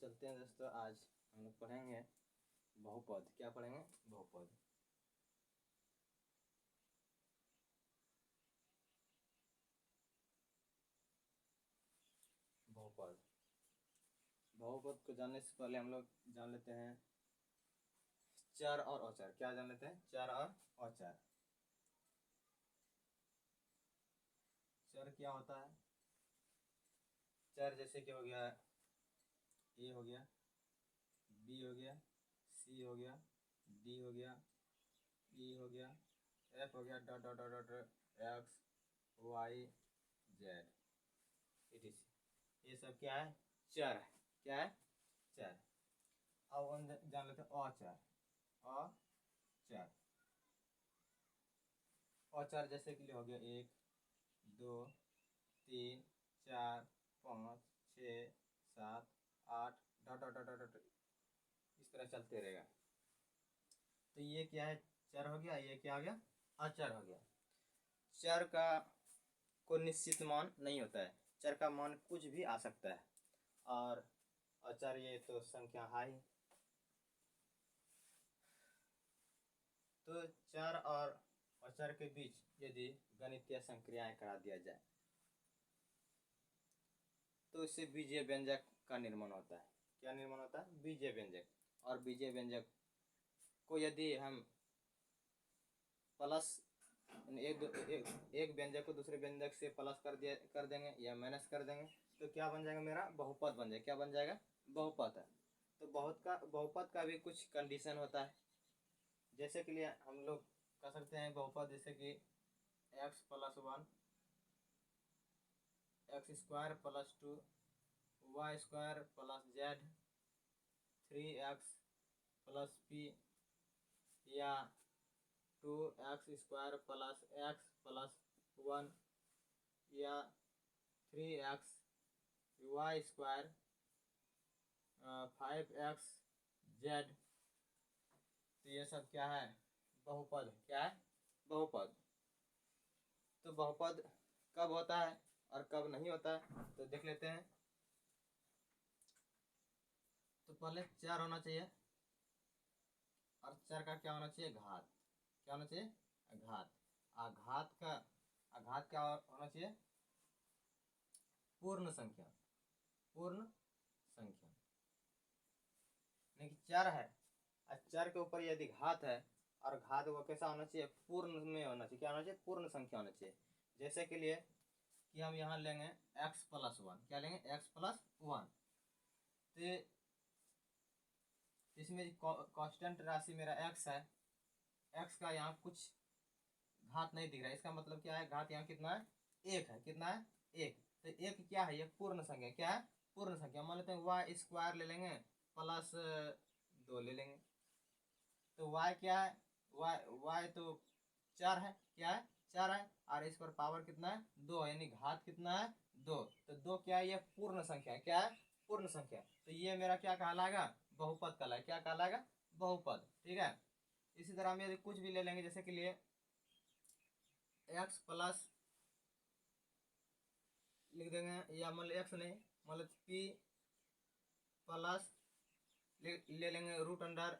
चलते हैं दोस्तों। आज हम लोग पढ़ेंगे बहुपद। क्या पढ़ेंगे? बहुपद। बहुपद बहुपद को जानने से पहले हम लोग जान लेते हैं चर और अचर। क्या जान लेते हैं? चर और अचर। चर क्या होता है? चर जैसे कि हो गया ए हो गया, बी हो गया, सी हो गया, डी हो गया, ई हो गया, एफ हो गया, dot dot dot dot, x y z etc। ये सब क्या है? चर है। क्या है? चर। अब हम जान लेते हैं अचर। अचर अचर जैसे कि हो गया 1 2 3 4 5 6 7 8 डॉट डॉट डॉट डॉट, इस तरह चलते रहेगा। तो ये क्या है? चर हो गया। ये क्या हो गया? अचर हो गया। चर का कोई निश्चित मान नहीं होता है। चर का मान कुछ भी आ सकता है। और अचर ये तो संख्या है ही। तो चर और अचर के बीच यदि गणितीय संक्रियाएं करा दिया जाए तो इससे बीजीय व्यंजक का निर्माण होता है। क्या निर्माण होता है? बीजीय व्यंजक। और बीजीय व्यंजक को यदि हम प्लस एक व्यंजक को दूसरे व्यंजक से प्लस कर देंगे या माइनस कर देंगे तो क्या बन जाएगा? मेरा बहुपद बन जाएगा। क्या बन जाएगा? बहुपद है। तो बहुपद का भी कुछ कंडीशन होता है। जैसे के लिए हम लोग कर सकते हैं बहुपद, जैसे कि x plus 1 x square plus 2 y square plus z 3x plus p, या 2x square plus x plus 1, या 3x Y square 5x Z. तो ये सब क्या है? बहुपद। क्या है? बहुपद। तो बहुपद कब होता है और कब नहीं होता है तो देख लेते हैं। तो पहले चर होना चाहिए, और चर का क्या होना चाहिए? घात। क्या होना चाहिए? घात। आघात क्या होना चाहिए? पूर्ण संख्या। पूर्ण संख्या। नहीं, चर है और चर के ऊपर यदि घात है और घात वो कैसा होना चाहिए? पूर्ण में होना चाहिए। क्या होना चाहिए? पूर्ण संख्या होना चाहिए। जैसे के लिए कि हम यहाँ लेंगे x प्लस 1। क्या लेंगे? x plus 1। तो इसमें कांस्टेंट राशि मेरा x है। x का यहाँ कुछ घात नहीं दिख रहा है। इसका मतलब क्या है? घात यहाँ कितना है? 1 है। कितना है? 1। तो 1 क्या है? ये पूर्ण संख्या। क्या है? पूर्ण संख्या। मान लेते हैं वाई स्क्वायर ले लेंगे प्लस 2 ले लेंगे। तो y क्या है? y तो 4 है। क्या है? 4 है। और इस पर पावर कितना है? 2 है, यानी घात कितना है? 2। तो 2 क्या है? ये पूर्ण संख्या है। क्या है? पूर्ण संख्या। तो ये मेरा क्या कहलाएगा? बहुपद कहलाएगा। क्या कहलाएगा? बहुपद। ठीक है। इसी तरह हम यदि कुछ भी ले लेंगे, जैसे के लिए x प्लस लिख देंगे, या मतलब x नहीं, मतलब p प्लस ले लेंगे रूट अंडर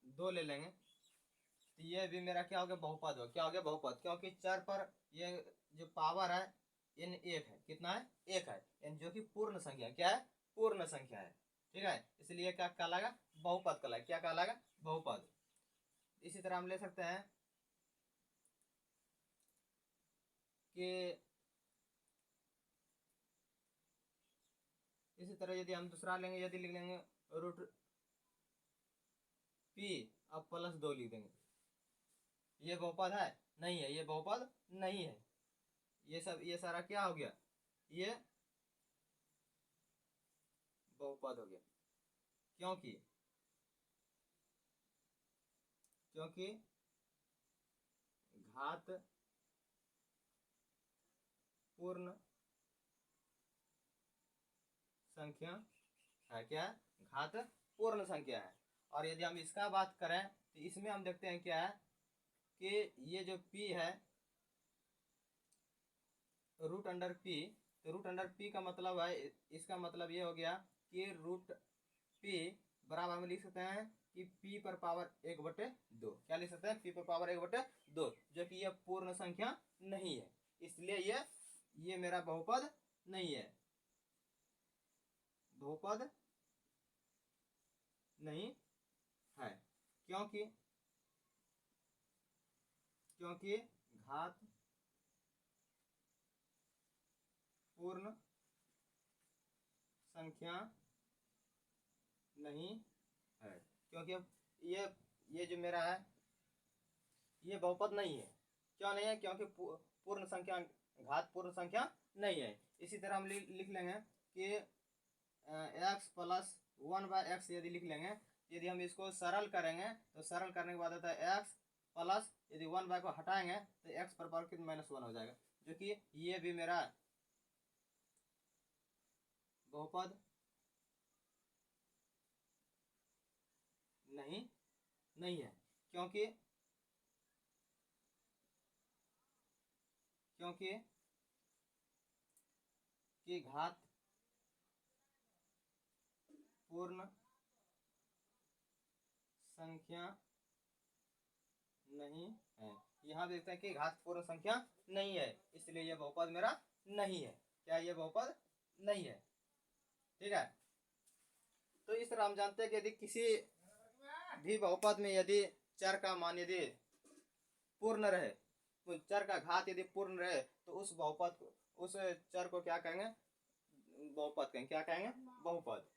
2 ले लेंगे। तो ये भी मेरा क्या हो गया? बहुपद हो। क्या हो गया? बहुपद। क्योंकि चर पर ये जो पावर है इन 1 है। कितना है? 1 है, यानी जो कि पूर्ण संख्या। क्या है? पूर्ण संख्या है। ठीक है। इसलिए क्या कहलाएगा? बहुपद कहलाएगा। क्या कहलाएगा? बहुपद। इसी तरह हम ले सकते हैं कि इसी तरह यदि हम दूसरा लेंगे, यदि लिख लेंगे रूट p अब प्लस 2 लिख देंगे, ये बहुपद है? नहीं है, ये बहुपद नहीं है। ये सारा क्या हो गया? ये बहुपद हो गया। क्योंकि क्योंकि घात पूर्ण संख्या है। क्या है? घात पूर्ण संख्या है। और यदि हम इसका बात करें तो इसमें हम देखते हैं क्या है कि ये जो p है रूट अंडर p, तो रूट अंडर पी का मतलब है, इसका मतलब ये हो गया कि रूट पी बराबर में लिख सकते हैं कि पी पर पावर 1/2। क्या लिख सकते हैं? पी पर पावर 1/2, जो कि यह पूर्ण संख्या नहीं है, इसलिए ये मेरा बहुपद नहीं है, बहुपद नहीं है। क्योंकि क्योंकि घात पूर्ण संख्या नहीं है। क्योंकि अब ये जो मेरा है ये बहुपद नहीं है। क्यों नहीं है? क्योंकि पूर्ण संख्या, घात पूर्ण संख्या नहीं है। इसी तरह हम लिख लेंगे कि x प्लस 1/x यदि लिख लेंगे, यदि हम इसको सरल करेंगे तो सरल करने के बाद आता है x प्लस, यदि 1/, को हटाएंगे तो x पर पावर कितना -1 हो जाएगा, जो कि ये भी मेरा बहुपद नहीं है। क्योंकि कि घात पूर्ण संख्या नहीं है। यहाँ देखते हैं कि घात पूर्ण संख्या नहीं है, इसलिए यह बहुपद मेरा नहीं है। क्या ये बहुपद नहीं है? ठीक है। तो इस तरह हम जानते हैं कि यदि किसी भी बहुपद में यदि चर का मान यदि पूर्ण रहे, तो चर का घात यदि पूर्ण रहे, तो उस बहुपद को, उस चर को क्या कहेंगे? बहुपद कहेंगे। क्या कहेंगे? बहुपद।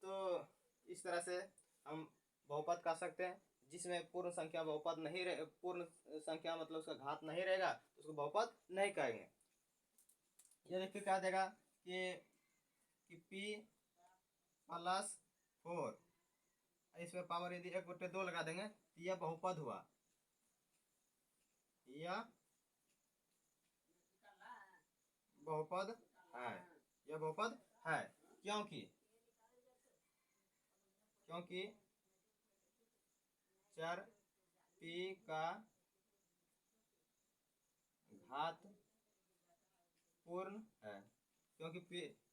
तो इस तरह से हम बहुपद कह सकते हैं। जिसमें पूर्ण संख्या बहुपद नहीं रहे, पूर्ण संख्या मतलब उसका घात नहीं रहेगा, तो उसको बहुपद नहीं कहेंगे। ये देखिए क्या देगा कि p प्लस 4, इसमें पावर यदि 1/2 लगा देंगे तो यह बहुपद हुआ, यह बहुपद है, यह बहुपद है। क्योंकि चर p का घात पूर्ण है। क्योंकि p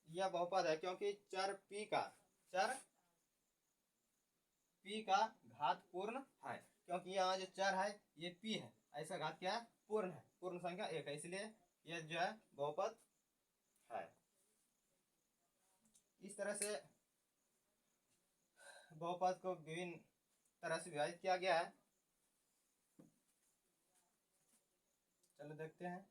यह बहुपद है, क्योंकि चर p का घात पूर्ण है। क्योंकि यहाँ जो चर है ये p है, ऐसा घात क्या है? पूर्ण है, पूर्ण संख्या 1 है, इसलिए यह जो है बहुपद है। इस तरह से बहुपद को विभिन्न तरह से विभाजित किया गया है। चलो देखते हैं।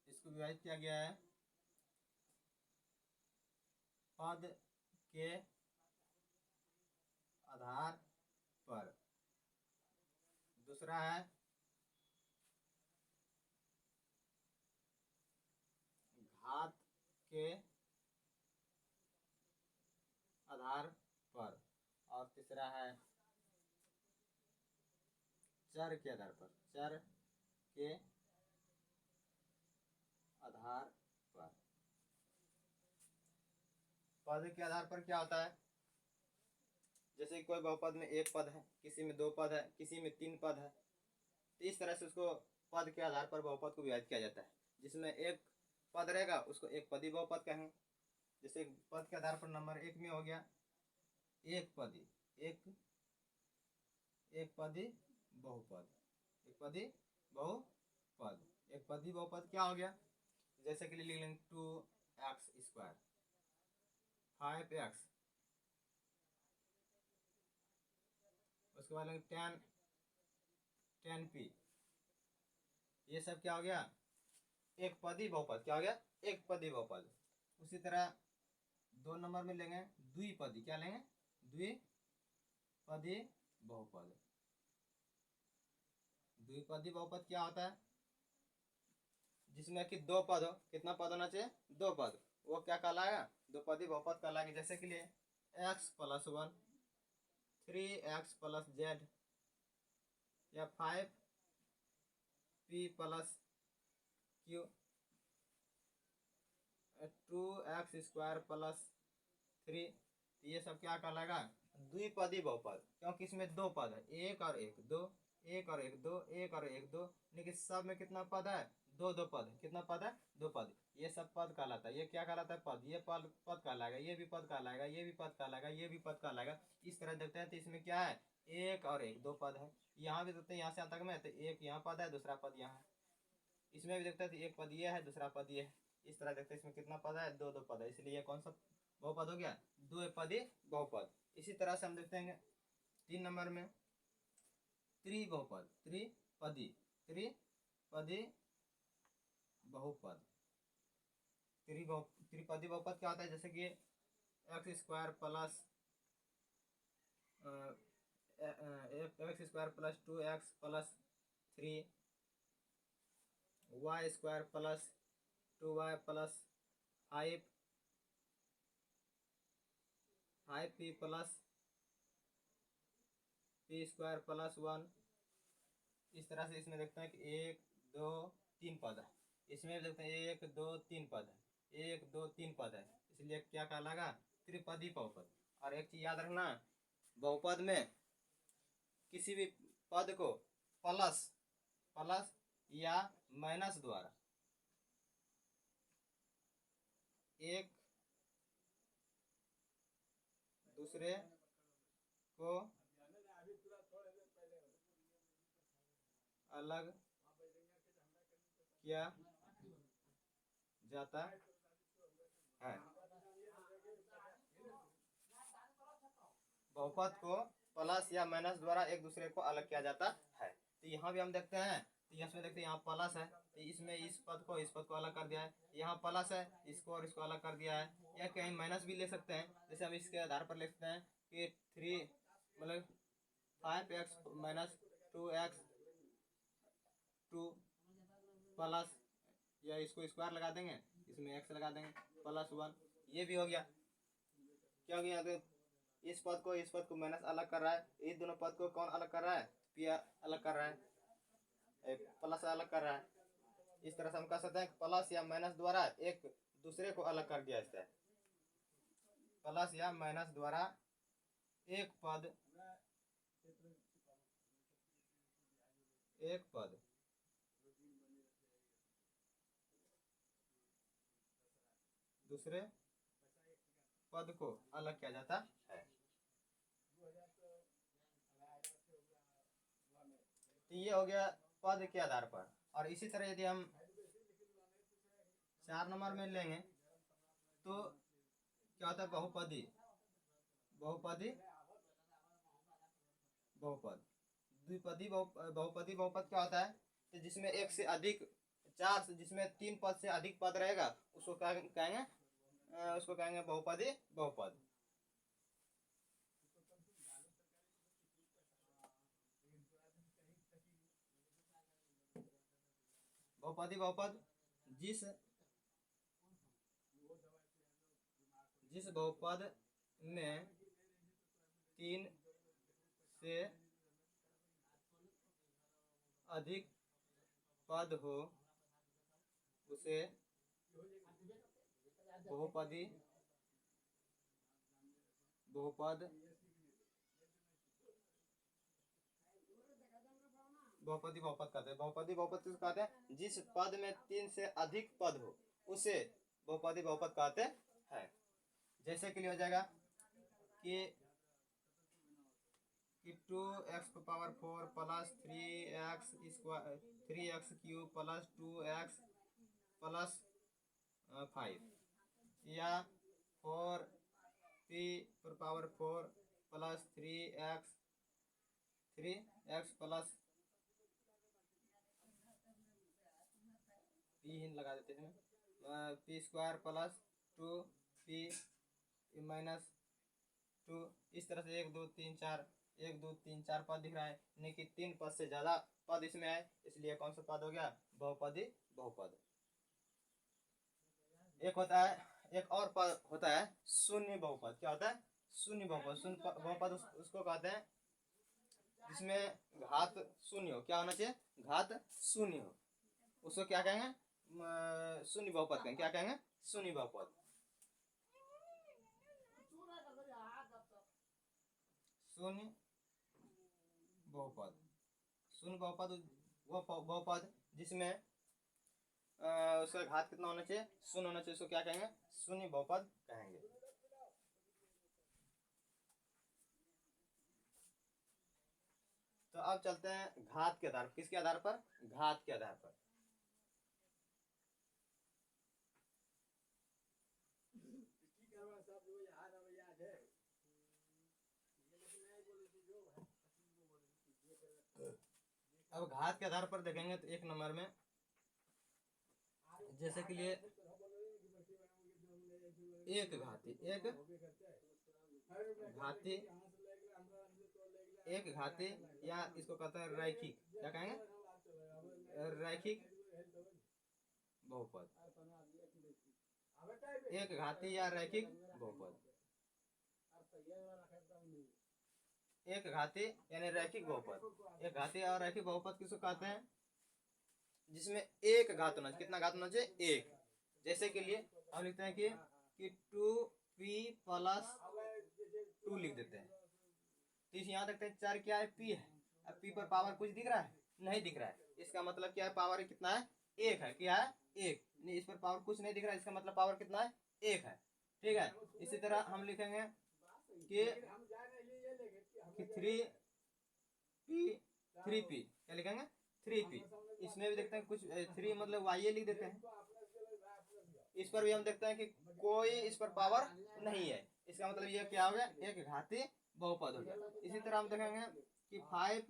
इसको विभाजित किया गया है पद के आधार पर। दूसरा है घात के आधार पर, और तीसरा है चर के आधार पर। चर के आधार पर, पद के आधार पर क्या होता है? जैसे कोई बहुपद में 1 पद है, किसी में 2 पद है, किसी में 3 पद है, तो इस तरह से उसको पद के आधार पर बहुपद को विभाजित किया जाता है। जिसमें 1 पद रहेगा उसको एक पदी बहुपद कहेंगे। जैसे पद के आधार पर नंबर 1 में हो गया एक पदी बहुपद, एक पदी बहुपद। एक पदी बहुपद क्या हो गया? जैसे कि लिख लेंगे 2x², 5x, उसके बाद लेंगे 10p। ये सब क्या हो गया? एक पदी बहुपद। क्या हो गया? एक पदी बहुपद। उसी तरह 2 नंबर में लेंगे द्विपदी। क्या लेंगे? द्विपदी बहुपद। द्विपदी बहुपद क्या होता है? जिसमें कि 2 पद हो। कितना पद होना चाहिए? 2 पद। वो क्या कहलाएगा? द्विपदी बहुपद कहलाएगा। जैसे कि लिए x + 1, 3x+z या 5p+q 2x² + 3, ये सब क्या कहलाएगा? द्विपदी बहुपद, क्योंकि इसमें दो पद है, एक और एक, दो, एक और एक, दो, एक और एक, दो, लेकिन सब में कितना पद है? दो दो पद है। कितना पद है? दो पद। ये सब पद कहलाता है। ये क्या कहलाता है? पद। ये पद पद कहलाएगा, ये भी पद कहलाएगा, ये भी पद कहलाएगा, ये भी पद कहलाएगा। इस तरह देखते हैं तो इसमें क्या है? एक और एक, दो पद है। यहाँ भी देखते हैं, यहाँ से यहाँ तक में, तो एक यहाँ पद है, दूसरा पद यहाँ है। इसमें भी देखते हैं तो एक पद ये है, दूसरा पद ये है। इस तरह देखते हैं इसमें कितना पद है? दो दो पद है, इसलिए कौन सा बहुपद हो गया? द्विपदी बहुपद। इसी तरह से हम देखते हैं 3 नंबर में त्रिबहुपद, त्रिपदी, त्रिपदी बहुपद। त्रिपदी बहुपद क्या होता है? जैसे कि x² + 2x + 3 y² + 2y + 5p + 1। इस तरह से इसमें देखते हैं कि 1 2 3 पद है। इसमें भी देखते हैं 1 2 3 पद है, 1 2 3 पद है, इसलिए क्या कहलाएगा? त्रिपदी बहुपद। और एक चीज याद रखना, बहुपद में किसी भी पद को प्लस प्लस या माइनस द्वारा एक दूसरे को अलग किया जाता है। बहुपद को प्लस या माइनस द्वारा एक दूसरे को अलग किया जाता है। तो यहाँ भी हम देखते हैं, तो इसमें देखते हैं यहाँ प्लस है, तो इसमें इस पद को अलग कर दिया है। यहाँ प्लस है, इसको और इसको अलग कर दिया है। या कहीं माइनस भी ले सकते हैं, जैसे हम इसके आधार पर लिख सकते हैं कि 3 मतलब 5x - 2x2 प्लस, या इसको स्क्वायर लगा देंगे, इसमें x लगा देंगे, +1। ये भी हो गया। क्या हो गया? इस पद को माइनस अलग कर रहा है, इस दोनों पद को कौन अलग कर रहा है? p अलग कर रहा है, प्लस अलग कर रहा है। इस तरह से हम कह सकते हैं प्लस या माइनस द्वारा एक दूसरे को अलग कर दिया जाता है। प्लस या माइनस द्वारा एक पद दूसरे पद को अलग किया जाता है। तो ये हो गया पद के आधार पर। और इसी तरह यदि हम 4 नंबर में लेंगे तो क्या होता है? बहुपदी बहुपद। द्विपदी बहुपदी बहुपद क्या होता है? तो जिसमें एक से अधिक, जिसमें 3 पद से अधिक पद रहेगा उसको कहेंगे बहुपदी बहुपद। बहुपदी बहुपद जिस बहुपद में 3 से अधिक पद हो उसे बहुपदी बहुपद कहते हैं। बहुपदी बहुपद किसको कहते हैं? जिस पद में 3 से अधिक पद हो उसे बहुपदी बहुपद कहते हैं। जैसे कि लिए हो जाएगा कि 2x⁴ + 3x³ + 2x + 5, या 4p⁴ + 3x प्लस p लगा देते हैं, p² + 2p - 2। इस तरह से 1 2 3 4 1 2 3 4 पद दिख रहा है, यानी कि 3 पद से ज्यादा पद इसमें है, इसलिए कौन सा पद हो गया? बहुपदी बहुपद। एक और पद होता है शून्य बहुपद। क्या होता है? शून्य बहुपद। शून्य बहुपद उसको कहते हैं जिसमें घात शून्य हो। क्या होना चाहिए? घात शून्य हो। उसको क्या कहेंगे? शून्य बहुपद कहेंगे। क्या कहेंगे? शून्य बहुपद। शून्य बहुपद। शून्य बहुपद वो बहुपद जिसमें उसका घात कितना होना चाहिए? शून्य होना चाहिए। उसको क्या कहेंगे? शून्य बहुपद कहेंगे। तो अब चलते हैं घात के आधार पर। किसके आधार पर? घात के आधार पर। अब घात के आधार पर देखेंगे तो एक नंबर में जैसे के लिए एक घाती, एक घाती, एक घाती, या इसको कहते हैं रैखिक। क्या कहेंगे? रैखिक बहुपद। एक घाती या रैखिक बहुपद। एक घाती यानी रैखिक बहुपद। एक घाती और रैखिक बहुपद किसको कहते हैं? जिसमें एक घात होना चाहिए। कितना घात होना चाहिए? एक। जैसे के लिए हम लिखते हैं कि 2p प्लस 2 लिख देते हैं। तो यहाँ देखते हैं चर क्या है? p है। अब p पर पावर कुछ दिख रहा है? नहीं दिख रहा है। इसका मतलब क्या है? पावर कितना है? एक है। क्या है? एक। नहीं, इस पर पावर कुछ नहीं दिख रहा है। इसका मतलब पावर कितना है? एक है। ठीक है। इसी तरह हम लिखेंगे कि 3p। क्या लिखेंगे? 3p। इसमें भी देखते हैं कुछ 3 मतलब y लिख देते हैं। इस पर भी हम देखते हैं कि कोई इस पर पावर नहीं है। इसका मतलब ये क्या हो गया? एक घाती बहुपद हो गया। इसी तरह हम देखेंगे कि 5x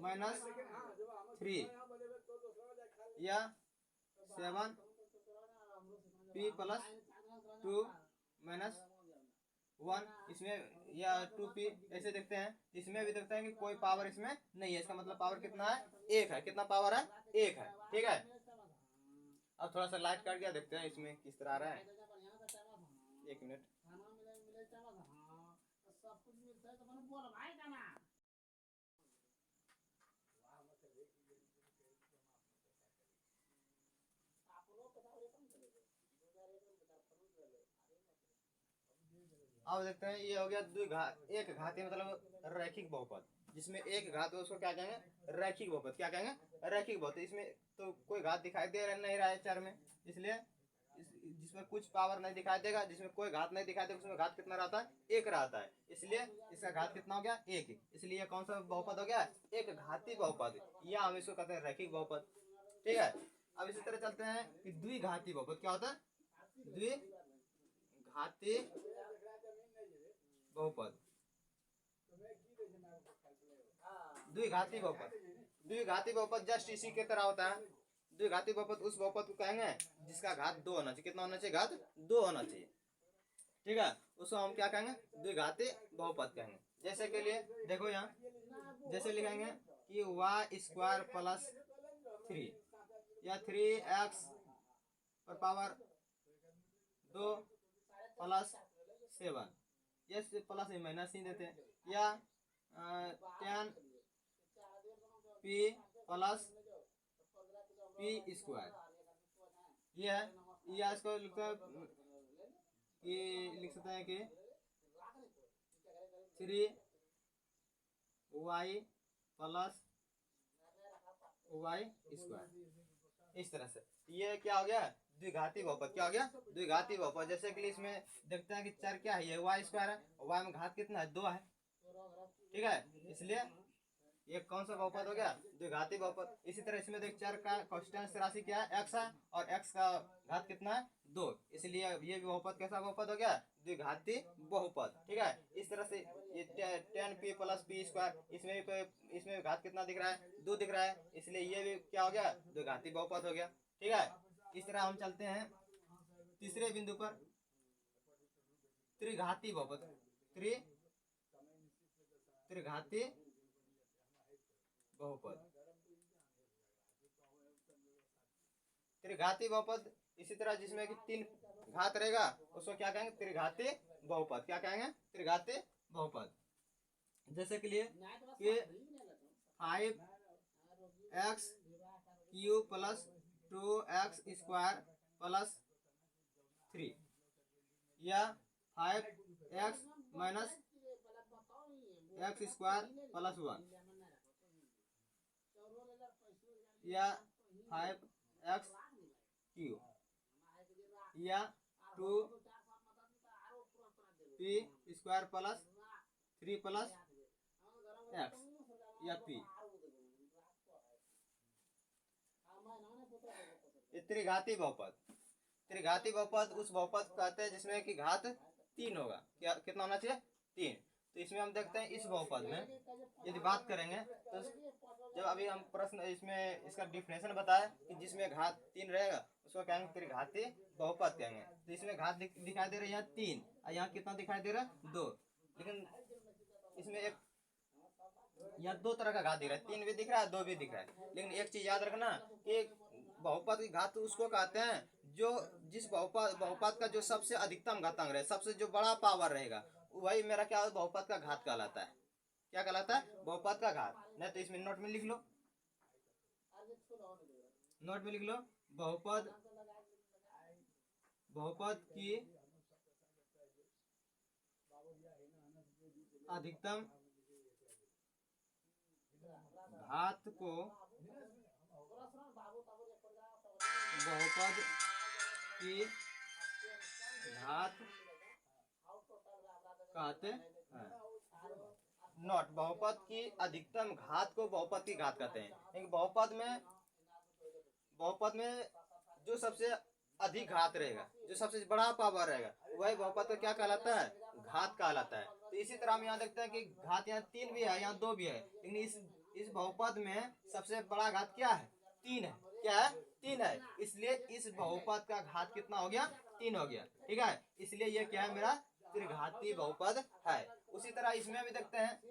माइनस 3 या 7p प्लस 2 माइनस 1, इसमें या 2p ऐसे देखते हैं। इसमें भी देखते हैं कि कोई पावर इसमें नहीं है। इसका मतलब पावर कितना है? एक है। कितना पावर है? एक है। ठीक है। अब थोड़ा सा लाइट कट गया, देखते हैं इसमें किस तरह आ रहा है। एक मिनट। अब देखते हैं ये हो गया एक घाती मतलब रैखिक बहुपद। जिसमें एक घात है उसको क्या कहेंगे? रैखिक बहुपद। क्या कहेंगे? रैखिक बहुपद। इसमें तो कोई घात दिखाई दे नहीं रहा है चर में, इसलिए जिसमें कुछ पावर नहीं दिखाई देगा, जिसमें कोई घात नहीं दिखाई देगा, उसमें घात कितना रहता है? एक रहता है। इसलिए इसका घात कितना हो गया? एक। इसलिए कौन सा बहुपद हो गया? एक घाती बहुपद, या हम इसको कहते हैं रैखिक बहुपद। ठीक है। अब इसी तरह चलते हैं कि द्विघाती बहुपद। क्या होता है? द्विघाती बहुपद। द्विघाती बहुपद। द्विघाती बहुपद जस्ट इसी के तरह होता है। द्विघाती बहुपद उस बहुपद को कहेंगे जिसका घात 2 होना चाहिए। कितना होना चाहिए? घात 2 होना चाहिए। ठीक है। उसको हम क्या कहेंगे? द्विघाती बहुपद कहेंगे। जैसे के लिए देखो यहाँ जैसे लिखेंगे कि y स्क्वायर प्लस 3 या 3x पर पावर 2 प्लस 7, ये प्लस माइनस ही देते हैं, या 10p प्लस p स्क्वायर। ये है, या इसको लिख सकते हैं कि 3y प्लस y स्क्वायर। इस तरह से ये क्या हो गया? द्विघाती बहुपद। क्या हो गया? द्विघाती बहुपद। जैसे कि इसमें देखते हैं कि चर क्या है? ये y स्क्वायर है, y में घात कितना है? 2 है। ठीक है। इसलिए ये कौन सा बहुपद हो गया? द्विघाती बहुपद। इसी तरह इसमें देख चर का कांस्टेंट राशि क्या है? x है, और x का घात कितना है? 2। इसलिए ये बहुपद कैसा बहुपद हो गया? द्विघाती बहुपद। ठीक है। इस तरह से ये 10p प्लस p स्क्वायर, इसमें घात कितना दिख रहा है? 2 दिख रहा है। इसलिए ये भी क्या हो गया? द्विघाती बहुपद हो गया। ठीक है। इस तरह हम चलते हैं तीसरे बिंदु पर, त्रिघाती बहुपद। त्रिघाती बहुपद। त्रिघाती बहुपद इसी तरह जिसमें कि 3 घात रहेगा उसको क्या कहेंगे, त्रिघाती बहुपद। क्या कहेंगे, त्रिघाती बहुपद। जैसे के लिए कि 5x³ प्लस 2x² प्लस 3 या 5x माइनस x² प्लस 1 या 5x³ या 2p² प्लस 3 प्लस x या p। त्रिघाती बहुपद। त्रिघाती बहुपद उस बहुपद को कहते हैं जिसमें कि घात 3 होगा। क्या कितना होना चाहिए, 3। तो इसमें हम देखते हैं इस बहुपद में यदि बात करेंगे तो जब अभी हम प्रश्न इसमें इसका डिफिनेशन बताया कि जिसमें घात 3 रहेगा उसको कहेंगे त्रिघाती बहुपद कहेंगे। तो इसमें घात दिखाई दे रहा है यहाँ 3 और यहाँ कितना दिखाई दे रहा है, 2। लेकिन इसमें एक यहाँ 2 तरह का घात दिख रहा है, 3 भी दिख रहा है, 2 भी दिख रहा है। लेकिन एक चीज याद रखना कि बहुपद की घात उसको कहते हैं जो जिस बहुपद का जो सबसे अधिकतम घातांक रहे, सबसे जो बड़ा पावर रहेगा, वही मेरा क्या बहुपद का घात कहलाता है। क्या कहलाता है, बहुपद का घात। नहीं तो इसमें नोट में लिख लो, नोट में लिख लो, बहुपद की अधिकतम घात को बहुपद की घात कहते हैं। नोट, बहुपद की अधिकतम घात को बहुपद की घात कहते हैं। बहुपद में जो सबसे अधिक घात रहेगा, जो सबसे बड़ा पावर रहेगा, वही बहुपद का क्या कहलाता है, घात कहलाता है। तो इसी तरह हम यहाँ देखते हैं कि घात यहाँ 3 भी है, यहाँ 2 भी है, लेकिन इस बहुपद में सबसे बड़ा घात क्या है, 3 है। क्या है, 3 है। इसलिए इस बहुपद का घात कितना हो गया, 3 हो गया। ठीक है, इसलिए ये क्या है, मेरा त्रिघाती बहुपद है। उसी तरह इसमें भी देखते हैं,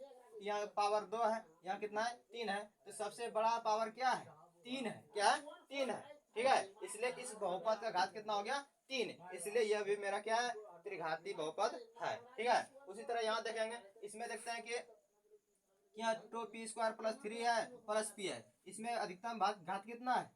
यहाँ पावर 2 है, यहाँ कितना है, 3 है। तो सबसे बड़ा पावर क्या है, 3 है। क्या है, 3 है। ठीक है, इसलिए इस बहुपद का घात कितना हो गया, 3। इसलिए यह भी मेरा क्या है, त्रिघाती बहुपद है। ठीक है, उसी तरह यहाँ देखेंगे, इसमें देखते हैं कि यहाँ 2p² प्लस 3 है प्लस p है। इसमें अधिकतम घात कितना है,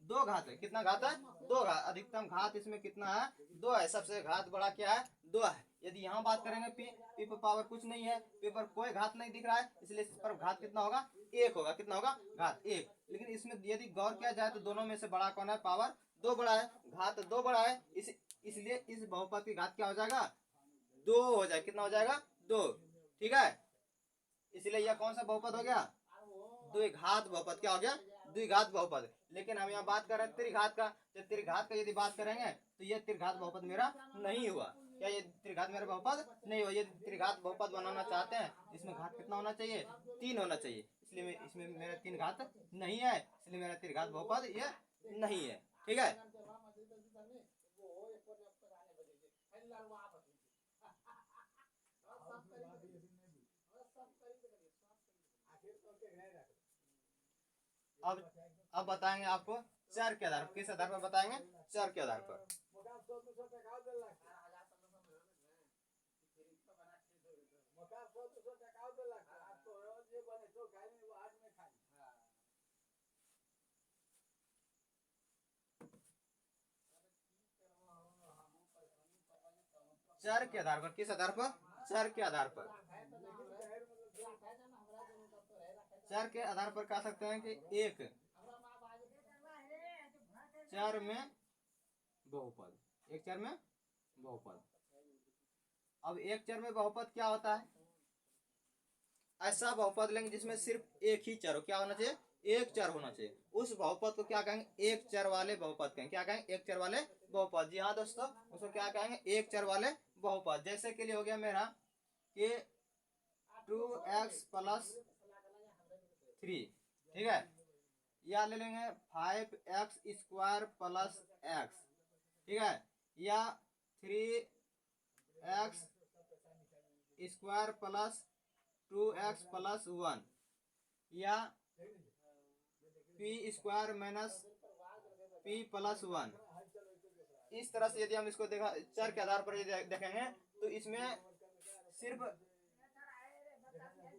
2 घात है। कितना घात है, 2 घात। अधिकतम घात इसमें कितना है, 2 है। सबसे घात बड़ा क्या है, 2 है। यदि यहाँ बात करेंगे p पर पावर कुछ नहीं है, p पर कोई घात नहीं दिख रहा है, इसलिए इस पर घात कितना होगा, 1 होगा। कितना होगा, घात 1। लेकिन इसमें यदि गौर किया जाए तो दोनों में से बड़ा कौन है, पावर 2 बड़ा है, घात 2 बड़ा है। इसलिए इस बहुपद की घात क्या हो जाएगा, 2 हो जाएगा। कितना हो जाएगा, 2। ठीक है, इसलिए यह कौन सा बहुपद हो गया, द्विघात बहुपद। क्या हो गया, द्विघात बहुपद। लेकिन हम यहाँ बात कर रहे हैं त्रिघात का। तो त्रिघात का यदि बात करेंगे तो यह त्रिघात बहुपद मेरा नहीं हुआ। क्या ये त्रिघात मेरा बहुपद नहीं हुआ। यदि त्रिघात बहुपद बनाना चाहते हैं इसमें घात कितना होना चाहिए, 3 होना चाहिए। इसलिए इसमें मेरा 3 घात नहीं है, इसलिए मेरा त्रिघात बहुपद ये नहीं है। ठीक है, अब बताएंगे आपको चर के आधार पर। किस आधार पर बताएंगे, चर के आधार पर। चर के आधार पर। किस आधार पर, चर के आधार पर। चर के आधार पर कह सकते हैं कि एक चर में बहुपद, एक चर में बहुपद। अब एक चर में बहुपद क्या होता है, ऐसा बहुपद लेंगे जिसमें सिर्फ एक ही चर हो। क्या होना चाहिए, एक चर होना चाहिए। उस बहुपद को क्या कहेंगे, एक चर वाले बहुपद कहेंगे। क्या कहेंगे, एक चर वाले बहुपद। जी हाँ दोस्तों, उसको क्या कहेंगे, एक चर वाले बहुपद। जैसे के लिए हो गया मेरा कि 2x+3। ठीक है, या ले लेंगे 5x² प्लस x। ठीक है, या 3x² प्लस 2x प्लस 1 या p² minus p p plus 1। इस तरह से यदि हम इसको देखा चर के आधार पर यदि देखेंगे तो इसमें सिर्फ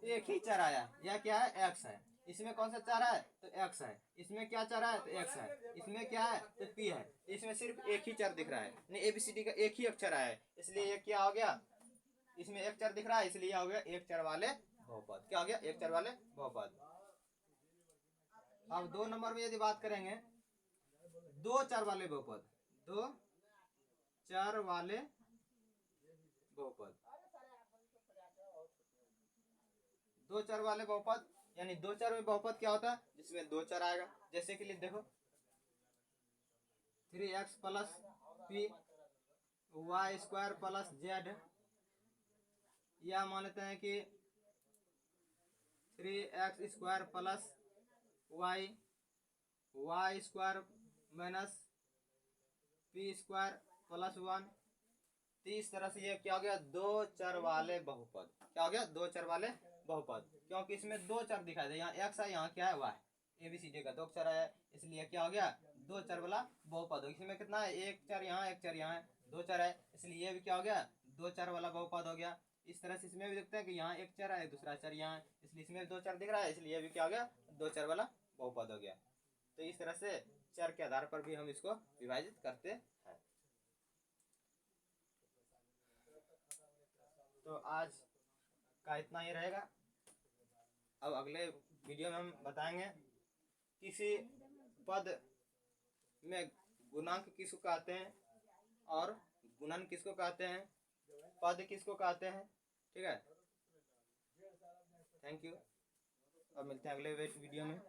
एक ही चर आया, यह क्या है x है। इसमें कौन सा चर है तो x है, इसमें क्या चर है तो x है, इसमें क्या है तो p है। इसमें सिर्फ एक ही चर दिख रहा है, नहीं ABCD का एक ही अक्षर आया है, इसलिए ये क्या हो गया, इसमें एक चर दिख रहा है इसलिए हो गया एक चर वाले बहुपद। क्या हो गया एक चर वाले बहुपद। अब 2 नंबर में यदि बात करेंगे दो चर वाले बहुपद, दो चर वाले बहुपद, दो चर वाले बहुपद यानी दो चर में बहुपद क्या होता है जिसमें दो चर आएगा। जैसे कि देखो 3x plus p y square plus z, या मान लेते हैं कि 3x square plus y square minus p square plus 1। तो इस तरह से ये क्या हो गया दो चर वाले बहुपद। क्या हो गया दो चर वाले बहुपद, क्योंकि इसमें दो चर दिखाई दे, यहाँ x है यहाँ क्या है y, ABCD का दो चर है इसलिए क्या हो गया दो चर वाला बहुपद। इसमें कितना है एक चर यहाँ एक चर यहाँ है, दो चर है इसलिए ये भी क्या हो गया दो चर वाला बहुपद हो गया। इस तरह से इसमें भी देखते हैं कि यहाँ एक चर है दूसरा चर यहाँ है इसलिए इसमें दो चर दिख रहा है इसलिए ये भी क्या हो गया दो चर वाला बहुपद हो गया। तो इस तरह से चर के आधार पर भी हम इसको विभाजित करते हैं। तो आज का इतना ही रहेगा। अब अगले वीडियो में हम बताएंगे किसी पद में गुणांक किसको कहते हैं और गुणन किसको कहते हैं, पद किसको कहते हैं। ठीक है, थैंक यू। अब मिलते हैं अगले वीडियो में।